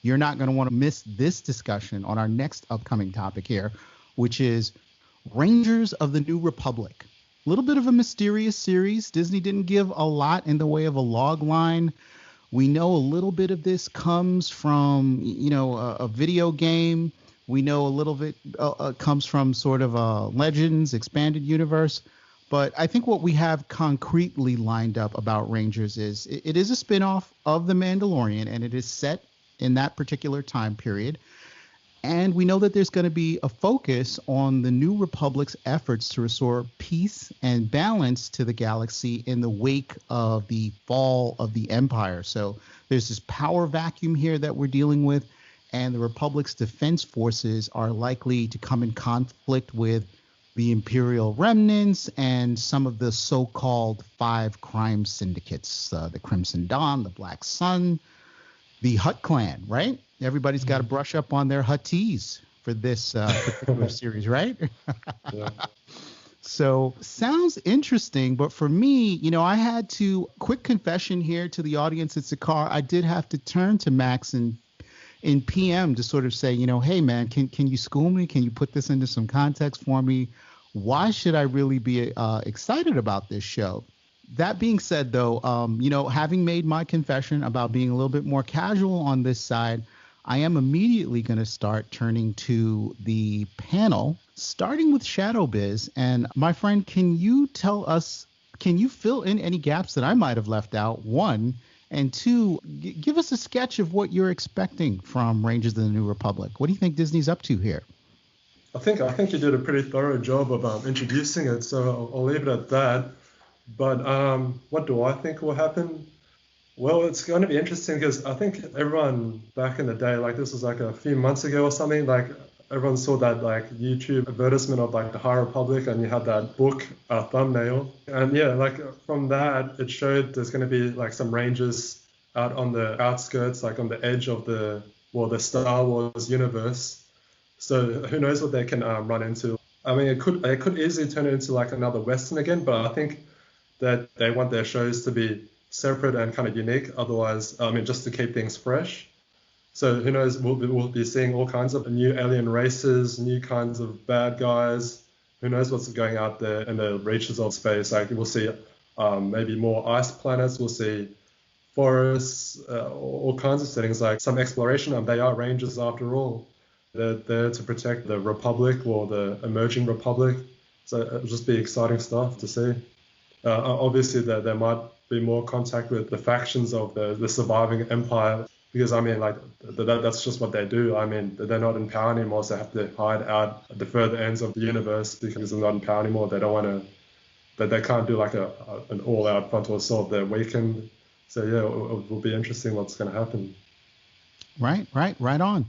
you're not going to want to miss this discussion on our next upcoming topic here, which is Rangers of the New Republic. A little bit of a mysterious series. Disney didn't give a lot in the way of a log line. We know a little bit of this comes from, a video game. We know a little bit comes from sort of a Legends expanded universe. But I think what we have concretely lined up about Rangers is it is a spinoff of The Mandalorian, and it is set in that particular time period. And we know that there's going to be a focus on the New Republic's efforts to restore peace and balance to the galaxy in the wake of the fall of the Empire. So there's this power vacuum here that we're dealing with, and the Republic's defense forces are likely to come in conflict with the Imperial remnants and some of the so-called 5 crime syndicates, the Crimson Dawn, the Black Sun, the Hutt Clan, right? Everybody's got to brush up on their Hutties for this particular series, right? Yeah. So sounds interesting, but for me, I had to, quick confession here to the audience at Sakaar, I did have to turn to Max in PM to sort of say, hey man, can you school me? Can you put this into some context for me? Why should I really be excited about this show? That being said, though, having made my confession about being a little bit more casual on this side, I am immediately going to start turning to the panel, starting with ShadowBiz. And my friend, can you fill in any gaps that I might have left out? One, and two, give us a sketch of what you're expecting from Rangers of the New Republic. What do you think Disney's up to here? I think you did a pretty thorough job of introducing it, so I'll leave it at that. But what do I think will happen? Well, it's going to be interesting because I think everyone back in the day, like this was like a few months ago or something, like everyone saw that like YouTube advertisement of like the High Republic, and you had that book thumbnail. And yeah, like from that, it showed there's going to be like some Rangers out on the outskirts, like on the edge of the Star Wars universe. So who knows what they can run into. I mean, it could easily turn it into like another Western again, but I think that they want their shows to be separate and kind of unique. Otherwise, just to keep things fresh. So who knows, we'll be seeing all kinds of new alien races, new kinds of bad guys. Who knows what's going out there in the reaches of space. Like we'll see maybe more ice planets. We'll see forests, all kinds of settings, like some exploration. And they are Rangers after all. They're there to protect the Republic or the emerging Republic. So it'll just be exciting stuff to see. Obviously, there might be more contact with the factions of the surviving empire, because that's just what they do. I mean, they're not in power anymore, so they have to hide out at the further ends of the universe because they're not in power anymore. They don't want to, they can't do like an all-out frontal assault. They're weakened. So yeah, it will be interesting what's going to happen. Right on.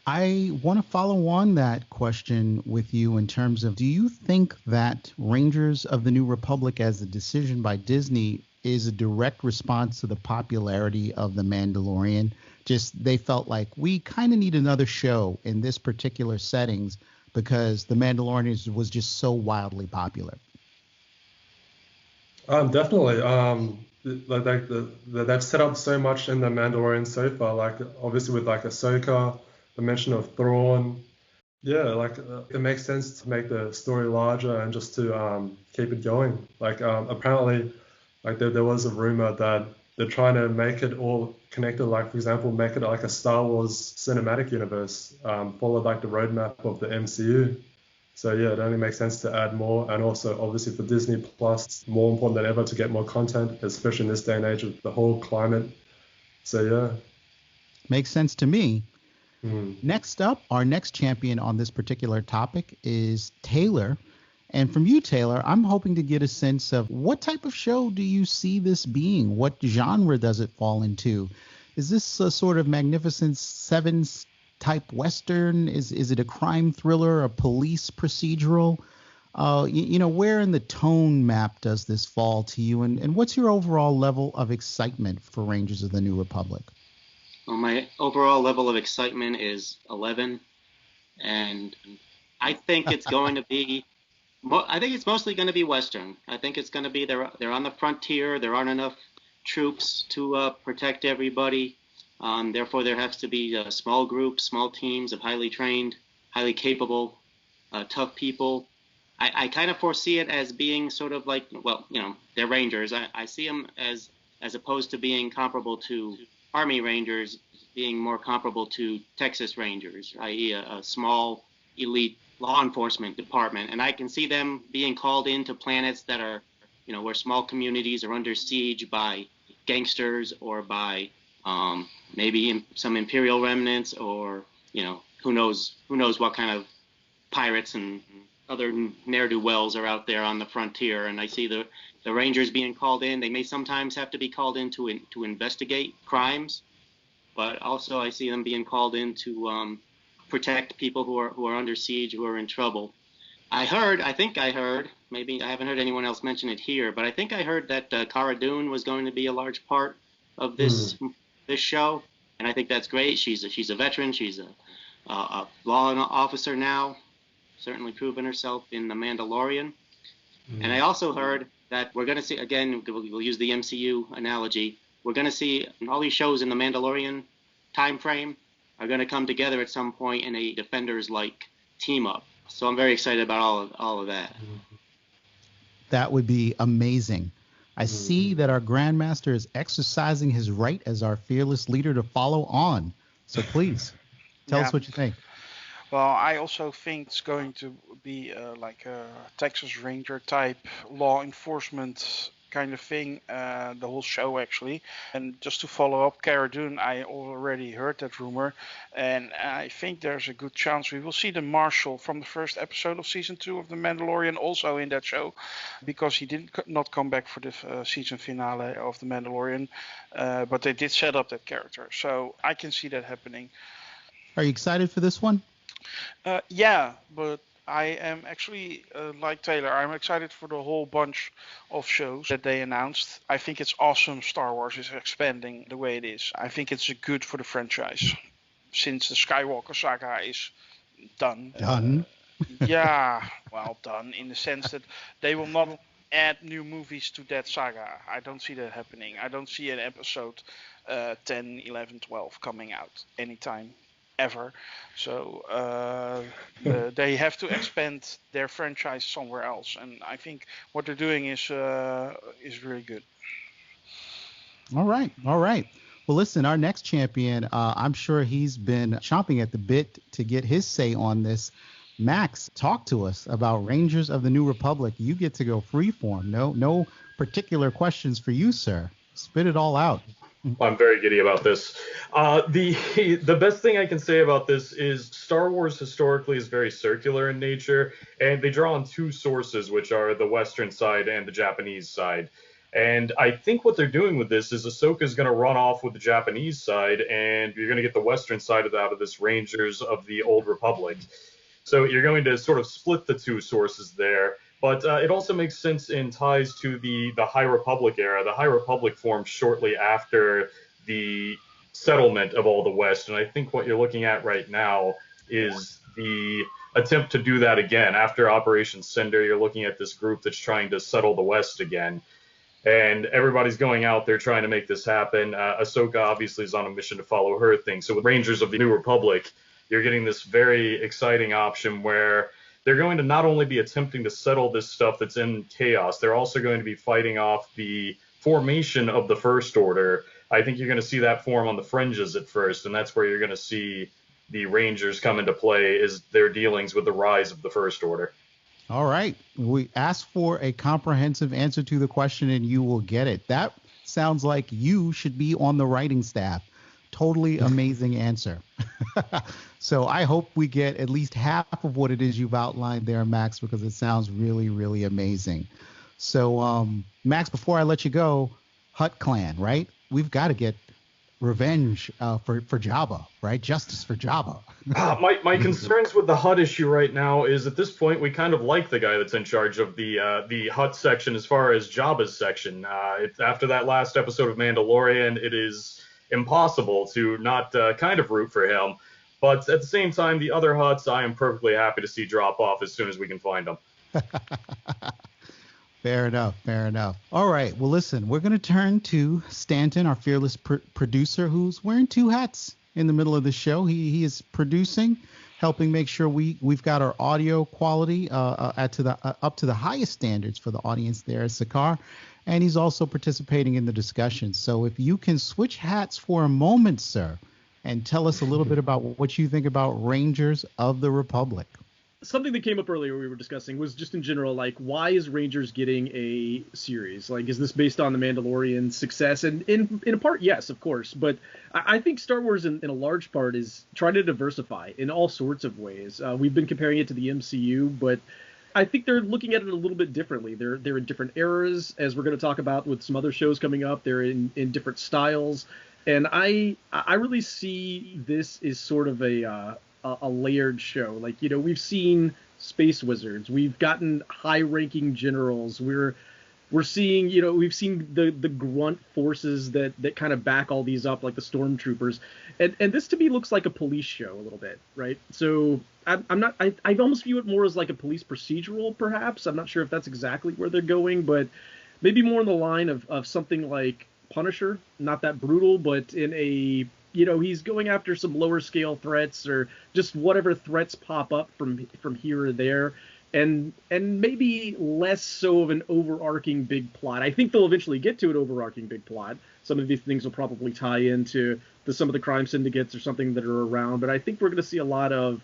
I want to follow on that question with you in terms of, do you think that Rangers of the New Republic as a decision by Disney is a direct response to the popularity of The Mandalorian? Just they felt like we kind of need another show in this particular settings because The Mandalorian was just so wildly popular. Definitely. They've set up so much in The Mandalorian so far, like obviously with like Ahsoka, the mention of Thrawn. Yeah, it makes sense to make the story larger and just to keep it going. Apparently, there was a rumor that they're trying to make it all connected. Like, for example, make it like a Star Wars cinematic universe, follow like the roadmap of the MCU. So yeah, it only makes sense to add more. And also, obviously, for Disney Plus, it's more important than ever to get more content, especially in this day and age of the whole climate. So yeah. Makes sense to me. Next up, our next champion on this particular topic is Taylor. And from you, Taylor, I'm hoping to get a sense of what type of show do you see this being? What genre does it fall into? Is this a sort of Magnificent Seven type Western? Is it a crime thriller, a police procedural? Where in the tone map does this fall to you? And what's your overall level of excitement for Rangers of the New Republic? Well, my overall level of excitement is 11, and I think it's going to be. I think it's mostly going to be Western. I think it's going to be they're on the frontier. There aren't enough troops to protect everybody. Therefore, there has to be small groups, small teams of highly trained, highly capable, tough people. I kind of foresee it as being sort of like, well, they're Rangers. I see them as opposed to being comparable to Army Rangers, being more comparable to Texas Rangers, i.e. a small elite law enforcement department. And I can see them being called into planets that are, where small communities are under siege by gangsters or by maybe some Imperial remnants, or, who knows what kind of pirates and other ne'er-do-wells are out there on the frontier. And I see the Rangers being called in. They may sometimes have to be called in to investigate crimes, but also I see them being called in to protect people who are under siege, who are in trouble. I think I heard, maybe I haven't heard anyone else mention it here, but I think I heard that Cara Dune was going to be a large part of this show, and I think that's great. She's a veteran. She's a law officer now, certainly proven herself in The Mandalorian. And I also heard that we're going to see, again, we'll use the MCU analogy, we're going to see all these shows in the Mandalorian time frame are going to come together at some point in a Defenders-like team-up. So I'm very excited about all of that. That would be amazing. I see that our Grandmaster is exercising his right as our fearless leader to follow on. So please, tell us what you think. Well, I also think it's going to be like a Texas Ranger type law enforcement kind of thing, the whole show actually. And just to follow up, Cara Dune, I already heard that rumor, and I think there's a good chance we will see the Marshal from the first episode of season 2 of The Mandalorian also in that show, because he did not come back for the season finale of The Mandalorian, but they did set up that character, so I can see that happening. Are you excited for this one? Yeah, but I am actually, like Taylor, I'm excited for the whole bunch of shows that they announced. I think it's awesome Star Wars is expanding the way it is. I think it's good for the franchise, since the Skywalker saga is done. Done? Yeah, well, done in the sense that they will not add new movies to that saga. I don't see that happening. I don't see an episode 10, 11, 12 coming out anytime ever. So they have to expand their franchise somewhere else, and I think what they're doing is really good. All right. Well, listen, our next champion, I'm sure he's been chomping at the bit to get his say on this. Max, talk to us about Rangers of the New Republic. You get to go freeform. No particular questions for you, sir. Spit it all out. I'm very giddy about this. The best thing I can say about this is Star Wars historically is very circular in nature, and they draw on two sources, which are the Western side and the Japanese side. And I think what they're doing with this is Ahsoka's going to run off with the Japanese side, and you're going to get the Western side out of this Rangers of the Old Republic. So you're going to sort of split the two sources there. But it also makes sense in ties to the High Republic era. The High Republic formed shortly after the settlement of all the West. And I think what you're looking at right now is the attempt to do that again. After Operation Cinder, you're looking at this group that's trying to settle the West again. And everybody's going out there trying to make this happen. Ahsoka obviously is on a mission to follow her thing. So with Rangers of the New Republic, you're getting this very exciting option where they're going to not only be attempting to settle this stuff that's in chaos, they're also going to be fighting off the formation of the First Order. I think you're going to see that form on the fringes at first, and that's where you're going to see the Rangers come into play, is their dealings with the rise of the First Order. All right. We asked for a comprehensive answer to the question, and you will get it. That sounds like you should be on the writing staff. Totally amazing answer. So I hope we get at least half of what it is you've outlined there, Max, because it sounds really, really amazing. So, Max, before I let you go, Hutt Clan, right? We've got to get revenge for Jabba, right? Justice for Jabba. My concerns with the Hutt issue right now is at this point we kind of like the guy that's in charge of the Hutt section as far as Jabba's section. After that last episode of Mandalorian, it is impossible to not kind of root for him. But at the same time, the other Hutts, I am perfectly happy to see drop off as soon as we can find them. Fair enough. Fair enough. All right. Well, listen, we're going to turn to Stanton, our fearless producer, who's wearing two hats in the middle of the show. He is producing, helping make sure we've got our audio quality up to the highest standards for the audience there at Sakaar. And he's also participating in the discussion. So if you can switch hats for a moment, sir, and tell us a little bit about what you think about Rangers of the Republic. Something that came up earlier we were discussing was just in general, like, why is Rangers getting a series? Like, is this based on the Mandalorian success? And in a part, yes, of course. But I think Star Wars, in a large part, is trying to diversify in all sorts of ways. We've been comparing it to the MCU, but I think they're looking at it a little bit differently. They're in different eras, as we're going to talk about with some other shows coming up. They're in different styles. And I really see this as sort of a layered show. Like, you know, we've seen space wizards, we've gotten high-ranking generals, we're seeing, you know, we've seen the grunt forces that kind of back all these up, like the stormtroopers, and this to me looks like a police show a little bit, right? So I almost view it more as like a police procedural, perhaps. I'm not sure if that's exactly where they're going, but maybe more in the line of something like Punisher, not that brutal, but in a, you know, he's going after some lower scale threats or just whatever threats pop up from here or there, and maybe less so of an overarching big plot. I think they'll eventually get to an overarching big plot. Some of these things will probably tie into some of the crime syndicates or something that are around, but I think we're going to see a lot of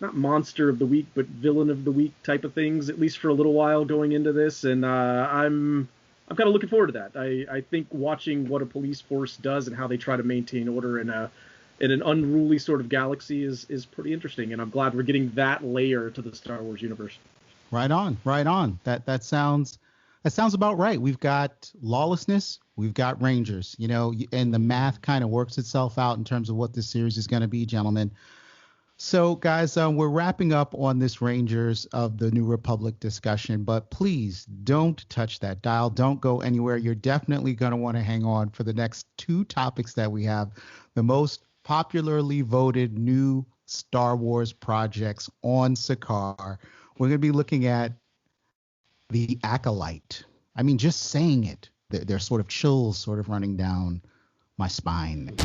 not monster of the week, but villain of the week type of things, at least for a little while going into this, and I'm kind of looking forward to that. I think watching what a police force does and how they try to maintain order in an unruly sort of galaxy is pretty interesting, and I'm glad we're getting that layer to the Star Wars universe. Right on. That sounds about right. We've got lawlessness, we've got Rangers, you know, and the math kind of works itself out in terms of what this series is going to be, gentlemen. So, guys, we're wrapping up on this Rangers of the New Republic discussion, but please don't touch that dial. Don't go anywhere. You're definitely going to want to hang on for the next two topics that we have, the most popularly voted new Star Wars projects on Sakaar. We're going to be looking at the Acolyte. I mean, just saying it, there's sort of chills sort of running down my spine.